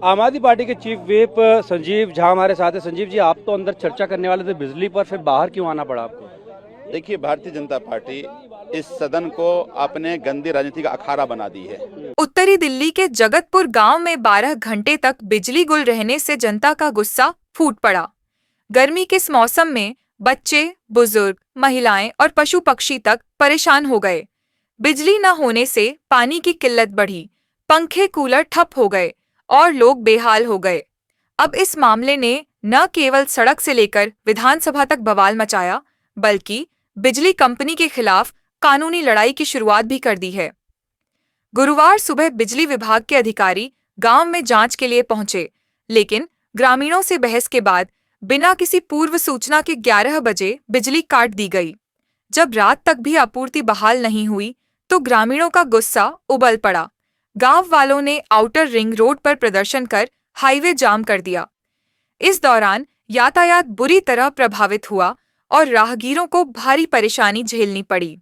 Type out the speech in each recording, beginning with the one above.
आम आदमी पार्टी के चीफ व्हिप संजीव झा हमारे साथ है। संजीव जी, आप तो अंदर चर्चा करने वाले थे बिजली पर, फिर बाहर क्यों आना पड़ा आपको? देखिए, भारतीय जनता पार्टी इस सदन को अपने गंदी राजनीति का अखाड़ा बना दी है। उत्तरी दिल्ली के जगतपुर गांव में 12 घंटे तक बिजली गुल रहने से जनता का गुस्सा फूट पड़ा। गर्मी के इस मौसम में बच्चे, बुजुर्ग, महिलाएं और पशु पक्षी तक परेशान हो गए। बिजली न होने से पानी की किल्लत बढ़ी, पंखे कूलर ठप हो गए और लोग बेहाल हो गए। अब इस मामले ने न केवल सड़क से लेकर विधानसभा तक बवाल मचाया, बल्कि बिजली कंपनी के खिलाफ कानूनी लड़ाई की शुरुआत भी कर दी है। गुरुवार सुबह बिजली विभाग के अधिकारी गांव में जांच के लिए पहुंचे, लेकिन ग्रामीणों से बहस के बाद बिना किसी पूर्व सूचना के 11 बजे बिजली काट दी गई। जब रात तक भी आपूर्ति बहाल नहीं हुई तो ग्रामीणों का गुस्सा उबल पड़ा। गांव वालों ने आउटर रिंग रोड पर प्रदर्शन कर हाईवे जाम कर दिया। इस दौरान यातायात बुरी तरह प्रभावित हुआ और राहगीरों को भारी परेशानी झेलनी पड़ी।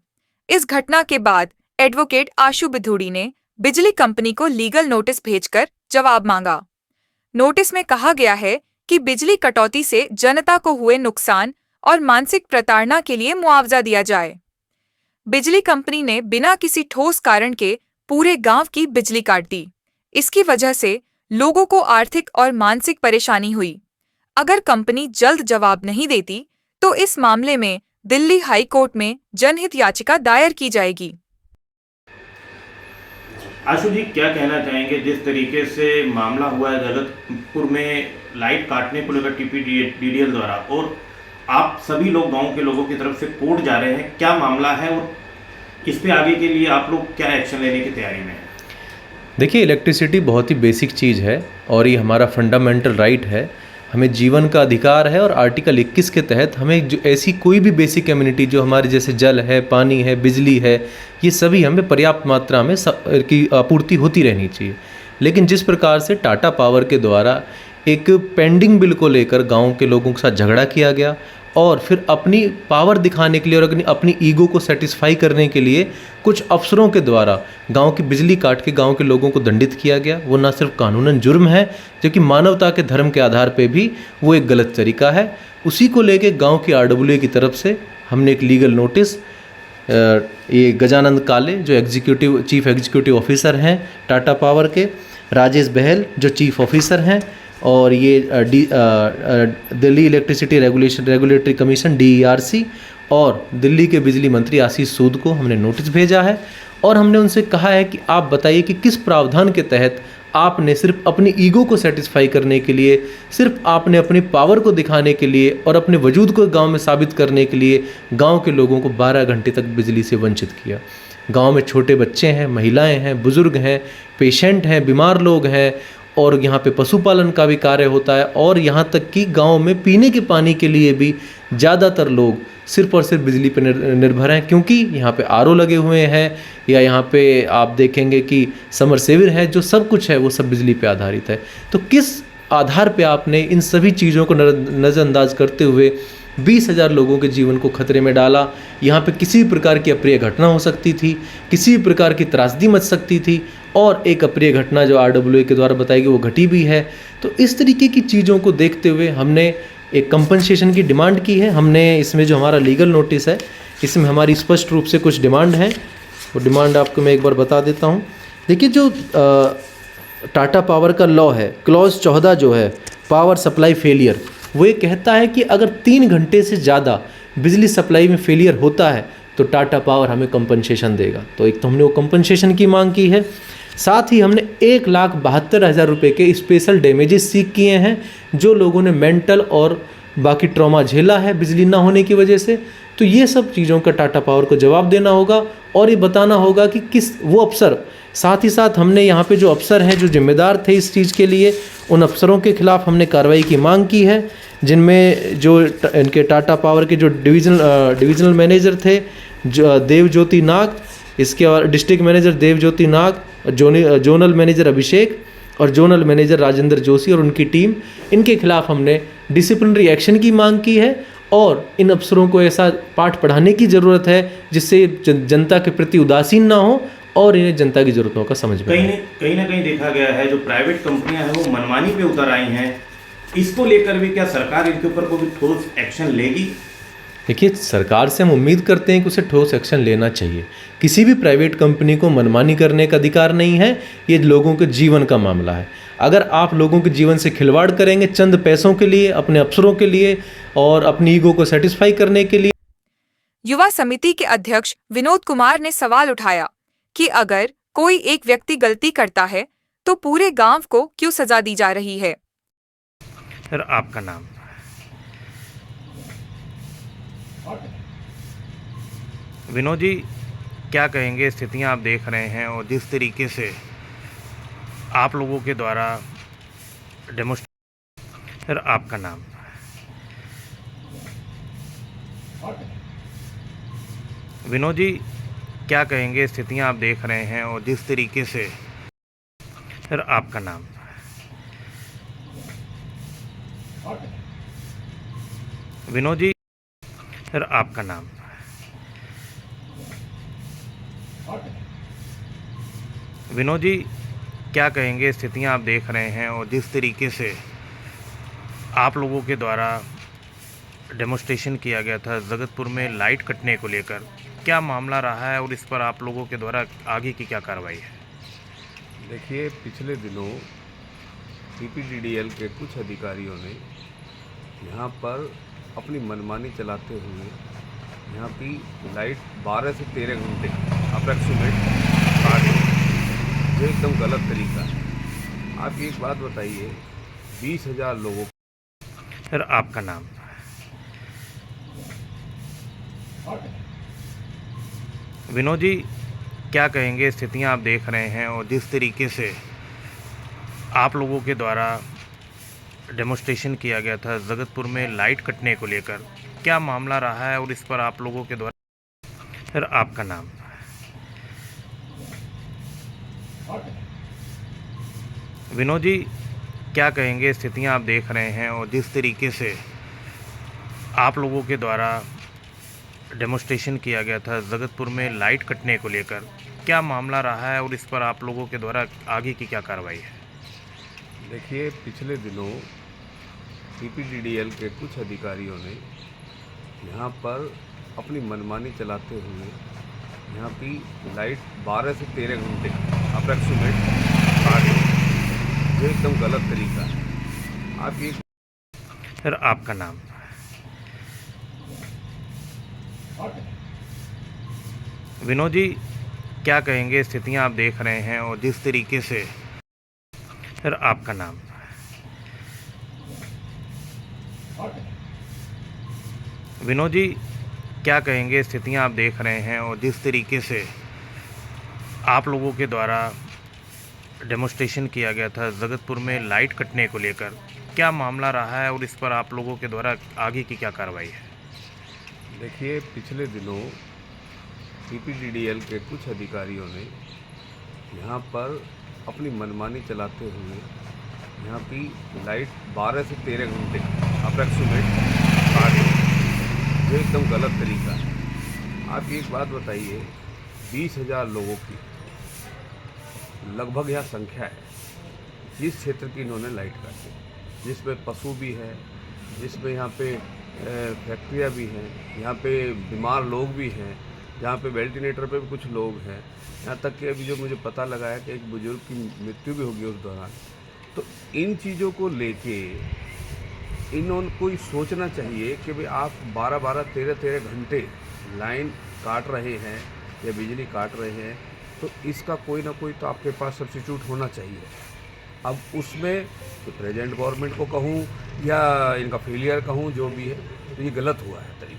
इस घटना के बाद एडवोकेट आशु बिधूड़ी ने बिजली कंपनी को लीगल नोटिस भेजकर जवाब मांगा। नोटिस में कहा गया है कि बिजली कटौती से जनता को हुए नुकसान और मानसिक प्रताड़ना के लिए मुआवजा दिया जाए। बिजली कंपनी ने बिना किसी ठोस कारण के पूरे गांव की बिजली काट दी। इसकी वजह से लोगों को आर्थिक और मानसिक परेशानी हुई। अगर कंपनी जल्द जवाब नहीं देती तो इस मामले में दिल्ली हाई कोर्ट में जनहित याचिका दायर की जाएगी। आशु जी, क्या कहना चाहेंगे? जिस तरीके से मामला हुआ है जगतपुर में लाइट काटने को लेकर टीपीडीडीएल द्वारा, और आप सभी लोग गांव के लोगों की तरफ से कोर्ट जा रहे हैं, क्या मामला है और इस पे आगे के लिए आप लोग क्या एक्शन लेने की तैयारी में हैं? देखिए, इलेक्ट्रिसिटी बहुत ही बेसिक चीज़ है और ये हमारा फंडामेंटल राइट है। हमें जीवन का अधिकार है और आर्टिकल 21 के तहत हमें जो ऐसी कोई भी बेसिक कम्युनिटी जो हमारे जैसे जल है, पानी है, बिजली है, ये सभी हमें पर्याप्त मात्रा में की आपूर्ति होती रहनी चाहिए। लेकिन जिस प्रकार से टाटा पावर के द्वारा एक पेंडिंग बिल को लेकर गांव के लोगों के साथ झगड़ा किया गया और फिर अपनी पावर दिखाने के लिए और अपनी ईगो को सेटिस्फाई करने के लिए कुछ अफसरों के द्वारा गांव की बिजली काट के गांव के लोगों को दंडित किया गया, वो ना सिर्फ कानूनन जुर्म है, जबकि मानवता के धर्म के आधार पे भी वो एक गलत तरीका है। उसी को लेके गांव की आरडब्ल्यूए की तरफ से हमने एक लीगल नोटिस, ये गजानंद काले जो चीफ एग्जीक्यूटिव ऑफिसर हैं टाटा पावर के, राजेश बहल जो चीफ ऑफिसर हैं, और ये Delhi electricity regulatory commission DERC और दिल्ली के बिजली मंत्री आशीष सूद को हमने नोटिस भेजा है। और हमने उनसे कहा है कि आप बताइए कि किस प्रावधान के तहत आपने सिर्फ अपनी ईगो को सेटिस्फाई करने के लिए, सिर्फ आपने अपनी पावर को दिखाने के लिए और अपने वजूद को गांव में साबित करने के लिए गांव के लोगों को 12 घंटे तक बिजली से वंचित किया। गांव में छोटे बच्चे हैं, महिलाएं हैं, बुजुर्ग हैं, पेशेंट हैं, बीमार लोग हैं, और यहाँ पे पशुपालन का भी कार्य होता है, और यहाँ तक कि गांव में पीने के पानी के लिए भी ज़्यादातर लोग सिर्फ और सिर्फ बिजली पर निर्भर हैं, क्योंकि यहाँ पे RO लगे हुए हैं या यहाँ पे आप देखेंगे कि समरसेविर है, जो सब कुछ है वो सब बिजली पे आधारित है। तो किस आधार पे आपने इन सभी चीज़ों को नज़रअंदाज करते हुए 20,000 लोगों के जीवन को खतरे में डाला? यहाँ पे किसी भी प्रकार की अप्रिय घटना हो सकती थी, किसी भी प्रकार की त्रासदी मच सकती थी, और एक अप्रिय घटना जो RWA के द्वारा बताई गई वो घटी भी है। तो इस तरीके की चीज़ों को देखते हुए हमने एक कंपनसेशन की डिमांड की है। हमने इसमें जो हमारा लीगल नोटिस है, इसमें हमारी स्पष्ट रूप से कुछ डिमांड है, वो डिमांड आपको मैं एक बार बता देता हूँ। देखिए, जो टाटा पावर का लॉ है, क्लॉज 14 जो है पावर सप्लाई फेलियर, वो ये कहता है कि अगर 3 घंटे से ज़्यादा बिजली सप्लाई में फेलियर होता है तो टाटा पावर हमें कंपनसेशन देगा। तो एक तो हमने वो कंपनसेशन की मांग की है, साथ ही हमने 1,72,000 रुपये के स्पेशल डैमेजेस सीख किए हैं जो लोगों ने मेंटल और बाकी ट्रॉमा झेला है बिजली ना होने की वजह से। तो ये सब चीज़ों का टाटा पावर को जवाब देना होगा और ये बताना होगा कि किस वो अफसर, साथ ही साथ हमने यहाँ पे जो अफसर हैं जो जिम्मेदार थे इस चीज़ के लिए, उन अफसरों के खिलाफ हमने कार्रवाई की मांग की है, जिनमें जो इनके टाटा पावर के जो डिविजनल मैनेजर थे देवज्योति नाग, इसके बाद डिस्ट्रिक्ट मैनेजर देवज्योति नाग, जोनल मैनेजर अभिषेक और जोनल मैनेजर राजेंद्र जोशी और उनकी टीम, इनके खिलाफ हमने डिसिप्लिनरी एक्शन की मांग की है। और इन अफसरों को ऐसा पाठ पढ़ाने की ज़रूरत है जिससे जनता के प्रति उदासीन ना हो और इन्हें जनता की ज़रूरतों का समझ में आए। कहीं ना कहीं देखा गया है जो प्राइवेट कंपनियां हैं वो मनमानी पे उतर आई हैं। इसको लेकर भी क्या सरकार इनके ऊपर कोई ठोस एक्शन लेगी? देखिए, सरकार से हम उम्मीद करते हैं कि उसे ठोस एक्शन लेना चाहिए। किसी भी प्राइवेट कंपनी को मनमानी करने का अधिकार नहीं है। ये लोगों के जीवन का मामला है। अगर आप लोगों के जीवन से खिलवाड़ करेंगे चंद पैसों के लिए, अपने अफसरों के लिए और अपनी ईगो को सेटिस्फाई करने के लिए। युवा समिति के अध्यक्ष विनोद कुमार ने सवाल उठाया कि अगर कोई एक व्यक्ति गलती करता है तो पूरे गांव को क्यों सजा दी जा रही है। सर, आपका नाम? विनोद जी, क्या कहेंगे, स्थितियां आप देख रहे हैं और जिस तरीके से आप लोगों के द्वारा सर, आपका नाम? विनोद जी, क्या कहेंगे, स्थितियां आप देख रहे हैं और जिस तरीके से सर, आपका नाम? विनोद जी, सर, आपका नाम? विनोद जी, क्या कहेंगे, स्थितियां आप देख रहे हैं और जिस तरीके से आप लोगों के द्वारा डेमोस्ट्रेशन किया गया था जगतपुर में लाइट कटने को लेकर, क्या मामला रहा है और इस पर आप लोगों के द्वारा आगे की क्या कार्रवाई है? देखिए, पिछले दिनों टीपीडीडीएल के कुछ अधिकारियों ने यहाँ पर अपनी मनमानी चलाते हुए यहाँ की लाइट 12 से 13 घंटे अप्रॉक्सीमेट काट दी। ये एकदम गलत तरीका है। आप एक बात बताइए, 20,000 लोगों। सर, आपका नाम? विनोद जी, क्या कहेंगे, स्थितियां आप देख रहे हैं और जिस तरीके से आप लोगों के द्वारा डेमोस्ट्रेशन किया गया था जगतपुर में लाइट कटने को लेकर, क्या मामला रहा है और इस पर आप लोगों के द्वारा सर, आपका नाम? विनोद जी, क्या कहेंगे, स्थितियां आप देख रहे हैं और जिस तरीके से आप लोगों के द्वारा डेमोस्ट्रेशन किया गया था जगतपुर में लाइट कटने को लेकर, क्या मामला रहा है और इस पर आप लोगों के द्वारा आगे की क्या कार्रवाई है? देखिए, पिछले दिनों टीपीडीडीएल के कुछ अधिकारियों ने यहाँ पर अपनी मनमानी चलाते हुए यहाँ की लाइट 12 से 13 घंटे अप्रॉक्सीमेट काट दी। ये एकदम गलत तरीका है। आप एक सर, आपका नाम? विनोद जी, क्या कहेंगे, स्थितियां आप देख रहे हैं और जिस तरीके से सर, आपका नाम? विनोद जी, क्या कहेंगे, स्थितियां आप देख रहे हैं और जिस तरीके से आप लोगों के द्वारा डेमोस्ट्रेशन किया गया था जगतपुर में लाइट कटने को लेकर, क्या मामला रहा है और इस पर आप लोगों के द्वारा आगे की क्या कार्रवाई है? देखिए, पिछले दिनों टीपीडीडीएल के कुछ अधिकारियों ने यहाँ पर अपनी मनमानी चलाते हुए यहाँ की लाइट 12 से 13 घंटे अप्रॉक्सीमेट काट दी। ये एकदम गलत तरीका है। आप एक बात बताइए, 20,000 लोगों की लगभग यहाँ संख्या है जिस क्षेत्र की इन्होंने लाइट काटी, जिसमें पशु भी है, जिसमें यहाँ पे फैक्ट्रियाँ भी हैं, यहाँ पे बीमार लोग भी हैं, जहाँ पे वेंटिलेटर पे भी कुछ लोग हैं। यहाँ तक कि अभी जो मुझे पता लगा है कि एक बुजुर्ग की मृत्यु भी होगी उस दौरान। तो इन चीज़ों को लेके इन्होंने कोई सोचना चाहिए कि भाई आप 12-12, 13-13 घंटे लाइन काट रहे हैं या बिजली काट रहे हैं, तो इसका कोई ना कोई तो आपके पास सब्स्टिट्यूट होना चाहिए। अब उसमें तो प्रेजेंट गवर्नमेंट को कहूँ या इनका फेलियर कहूँ, जो भी है, तो ये गलत हुआ है तरीका।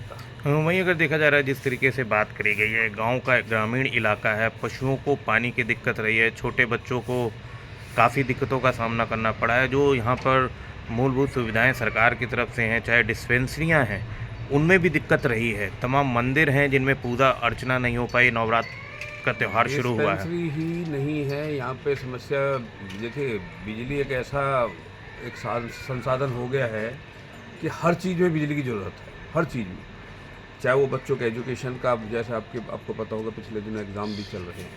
वहीं अगर देखा जा रहा है जिस तरीके से बात करी गई है, गांव का ग्रामीण इलाका है, पशुओं को पानी की दिक्कत रही है, छोटे बच्चों को काफ़ी दिक्कतों का सामना करना पड़ा है। जो यहाँ पर मूलभूत सुविधाएं सरकार की तरफ से हैं, चाहे डिस्पेंसरियाँ हैं, उनमें भी दिक्कत रही है। तमाम मंदिर हैं जिनमें पूजा अर्चना नहीं हो पाई, नवरात्र का त्यौहार शुरू हुआ है। डिस्पेंसरी ही नहीं है यहाँ पे समस्या। देखिए, बिजली एक ऐसा एक संसाधन हो गया है कि हर चीज़ में बिजली की ज़रूरत है, हर चीज़ में। चाहे वो बच्चों के एजुकेशन का, जैसे आपको पता होगा पिछले दिनों एग्ज़ाम भी चल रहे हैं,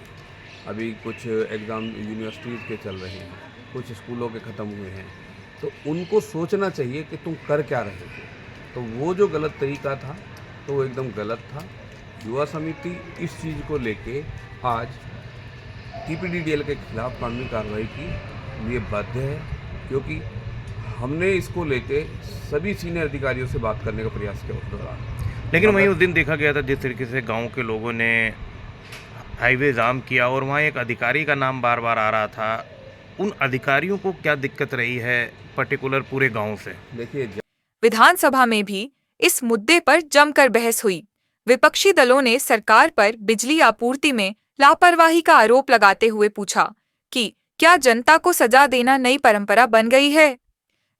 अभी कुछ एग्ज़ाम यूनिवर्सिटीज़ के चल रहे हैं, कुछ स्कूलों के ख़त्म हुए हैं, तो उनको सोचना चाहिए कि तुम कर क्या रहे हो। तो वो जो गलत तरीका था तो वो एकदम गलत था। युवा समिति इस चीज़ को लेके आज TPDDL के खिलाफ कानूनी कार्रवाई की लिए बाध्य है, क्योंकि हमने इसको लेके सभी सीनियर अधिकारियों से बात करने का प्रयास किया उस दौरान। लेकिन वहीं उस दिन देखा गया था जिस तरीके से गांव के लोगों ने हाईवे जाम किया और वहाँ एक अधिकारी का नाम बार बार आ रहा था, उन अधिकारियों को क्या दिक्कत रही है पर्टिकुलर पूरे गांव से? देखिए, विधानसभा में भी इस मुद्दे पर जमकर बहस हुई। विपक्षी दलों ने सरकार पर बिजली आपूर्ति में लापरवाही का आरोप लगाते हुए पूछा कि क्या जनता को सजा देना नई परंपरा बन गई है।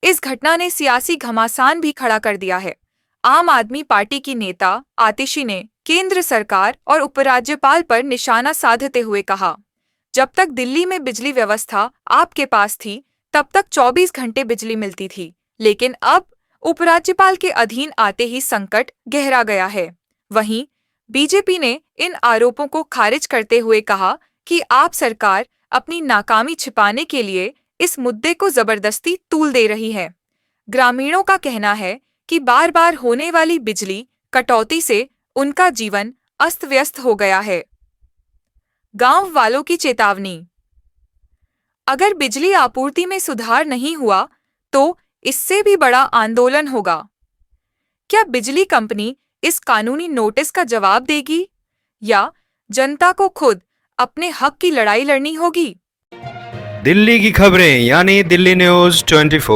इस घटना ने सियासी घमासान भी खड़ा कर दिया है। आम आदमी पार्टी की नेता आतिशी ने केंद्र सरकार और उपराज्यपाल पर निशाना साधते हुए कहा, जब तक दिल्ली में बिजली व्यवस्था आपके पास थी तब तक 24 घंटे बिजली मिलती थी, लेकिन अब उपराज्यपाल के अधीन आते ही संकट गहरा गया है। वहीं बीजेपी ने इन आरोपों को खारिज करते हुए कहा कि आप सरकार अपनी नाकामी छिपाने के लिए इस मुद्दे को जबरदस्ती तूल दे रही है। ग्रामीणों का कहना है कि बार बार होने वाली बिजली कटौती से उनका जीवन अस्त व्यस्त हो गया है। गांव वालों की चेतावनी, अगर बिजली आपूर्ति में सुधार नहीं हुआ तो इससे भी बड़ा आंदोलन होगा। क्या बिजली कंपनी इस कानूनी नोटिस का जवाब देगी या जनता को खुद अपने हक की लड़ाई लड़नी होगी? दिल्ली की खबरें यानी दिल्ली न्यूज़ 24